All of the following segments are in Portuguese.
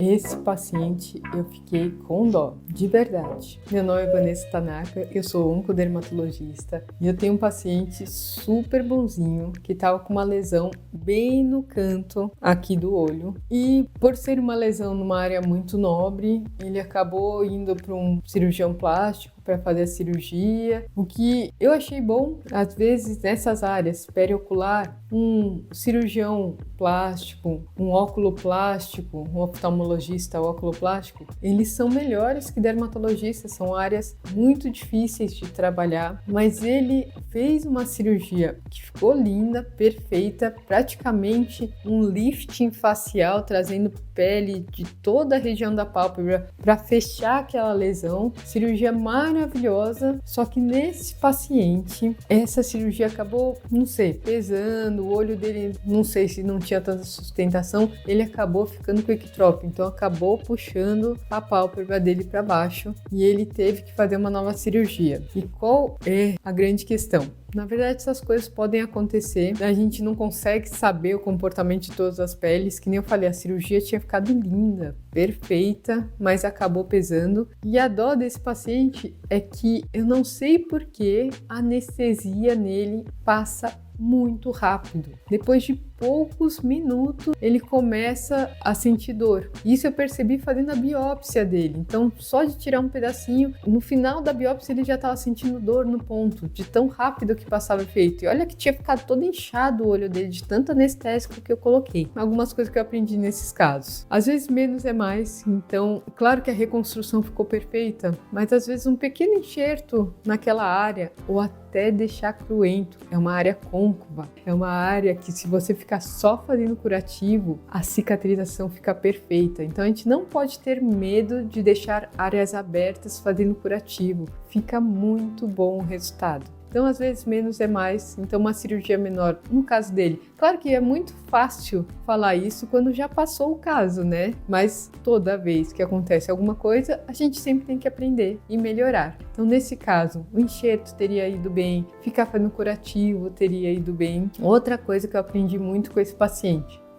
Esse paciente eu fiquei com dó, de verdade. Meu nome é Vanessa Tanaka, eu sou oncodermatologista e eu tenho um paciente super bonzinho que estava com uma lesão bem no canto aqui do olho. E por ser uma lesão numa área muito nobre, ele acabou indo para um cirurgião plástico para fazer a cirurgia. O que eu achei bom, às vezes nessas áreas periocular, um cirurgião plástico, um óculo-plástico, um oftalmologista óculo-plástico, eles são melhores que dermatologistas, são áreas muito difíceis de trabalhar, mas ele fez uma cirurgia que ficou linda, perfeita, praticamente um lifting facial, trazendo pele de toda a região da pálpebra para fechar aquela lesão, cirurgia maravilhosa, só que nesse paciente, essa cirurgia acabou, não sei, pesando, o olho dele, não sei se não tinha tanta sustentação, ele acabou ficando com ectrópio, então acabou puxando a pálpebra dele para baixo e ele teve que fazer uma nova cirurgia. E qual é a grande questão? Na verdade, essas coisas podem acontecer, a gente não consegue saber o comportamento de todas as peles, que nem eu falei, a cirurgia tinha ficado linda, perfeita, mas acabou pesando. E a dó desse paciente é que eu não sei por que a anestesia nele passa muito rápido. Depois de poucos minutos, ele começa a sentir dor. Isso eu percebi fazendo a biópsia dele. Então, só de tirar um pedacinho, no final da biópsia ele já estava sentindo dor no ponto, de tão rápido que passava o efeito. E olha que tinha ficado todo inchado o olho dele, de tanto anestésico que eu coloquei. Algumas coisas que eu aprendi nesses casos. Às vezes menos é mais, então, claro que a reconstrução ficou perfeita, mas às vezes um pequeno enxerto naquela área, ou até deixar cruento, é uma área côncava, é uma área que se você ficar só fazendo curativo, a cicatrização fica perfeita. Então a gente não pode ter medo de deixar áreas abertas fazendo curativo, fica muito bom o resultado. Então, às vezes, menos é mais. Então, uma cirurgia menor, no caso dele. Claro que é muito fácil falar isso quando já passou o caso, né? Mas toda vez que acontece alguma coisa, a gente sempre tem que aprender e melhorar. Então, nesse caso, o enxerto teria ido bem, ficar fazendo curativo teria ido bem. Outra coisa que eu aprendi muito com esse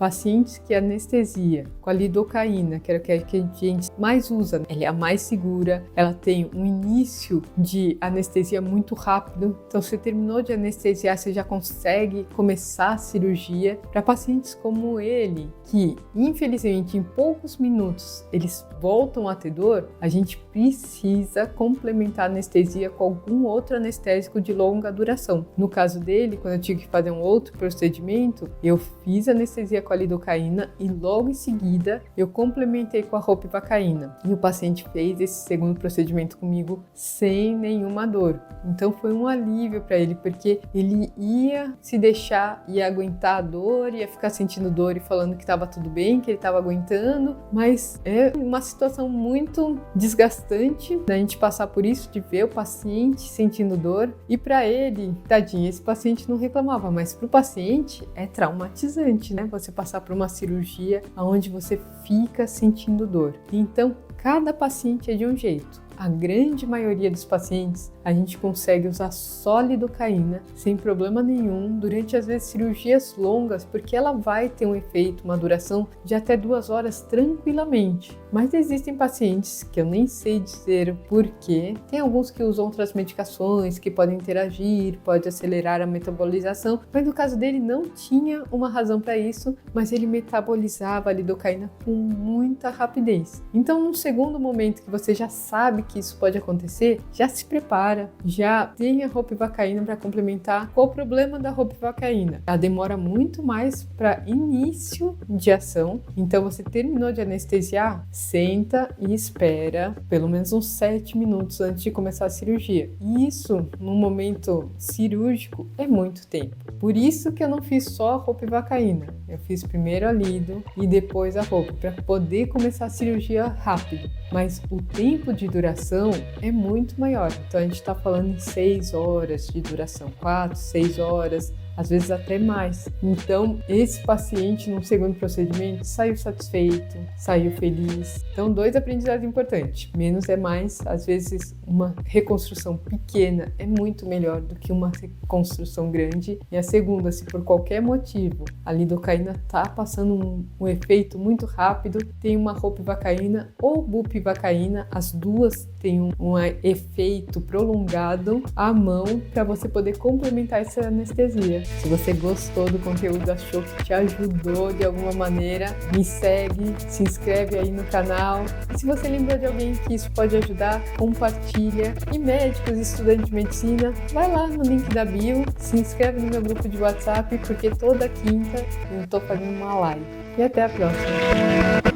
pacientes que anestesia com a lidocaína, que é o que a gente mais usa, ela é a mais segura, ela tem um início de anestesia muito rápido, então você terminou de anestesiar, você já consegue começar a cirurgia. Para pacientes como ele, que infelizmente em poucos minutos eles voltam a ter dor, a gente precisa complementar a anestesia com algum outro anestésico de longa duração. No caso dele, quando eu tive que fazer um outro procedimento, eu fiz anestesia com a lidocaína e logo em seguida eu complementei com a ropivacaína. E o paciente fez esse segundo procedimento comigo sem nenhuma dor. Então foi um alívio para ele, porque ele ia se deixar, ia aguentar a dor, ia ficar sentindo dor e falando que estava tudo bem, que ele estava aguentando, mas é uma situação muito desgastante da gente passar por isso, de ver o paciente sentindo dor. E para ele, tadinho, esse paciente não reclamava, mas para o paciente é traumatizante, né? Você passar por uma cirurgia onde você fica sentindo dor. Então, cada paciente é de um jeito. A grande maioria dos pacientes a gente consegue usar só lidocaína sem problema nenhum durante às vezes cirurgias longas, porque ela vai ter um efeito, uma duração de até 2 horas tranquilamente. Mas existem pacientes que eu nem sei dizer o porquê. Tem alguns que usam outras medicações que podem interagir, pode acelerar a metabolização, mas no caso dele não tinha uma razão para isso, mas ele metabolizava a lidocaína com muita rapidez. Então, num segundo momento que você já sabe que isso pode acontecer, já se prepara, já tem a ropivacaína para complementar. Qual o problema da ropivacaína? Ela demora muito mais para início de ação, então você terminou de anestesiar, senta e espera pelo menos uns 7 minutos antes de começar a cirurgia. E isso, no momento cirúrgico, é muito tempo. Por isso que eu não fiz só a ropivacaína. Eu fiz primeiro a lido e depois a ropi, para poder começar a cirurgia rápido. Mas o tempo de duração é muito maior. Então a gente está falando em 6 horas de duração, 4, 6 horas, às vezes até mais. Então, esse paciente, no segundo procedimento, saiu satisfeito, saiu feliz. Então, 2 aprendizados importantes. Menos é mais. Às vezes, uma reconstrução pequena é muito melhor do que uma reconstrução grande. E a segunda, se por qualquer motivo a lidocaína está passando um efeito muito rápido, tem uma ropivacaína ou bupivacaína, as duas têm um efeito prolongado à mão para você poder complementar essa anestesia. Se você gostou do conteúdo, achou que te ajudou de alguma maneira, me segue, se inscreve aí no canal. E se você lembra de alguém que isso pode ajudar, compartilha. E médicos e estudantes de medicina, vai lá no link da bio, se inscreve no meu grupo de WhatsApp, porque toda quinta eu estou fazendo uma live. E até a próxima!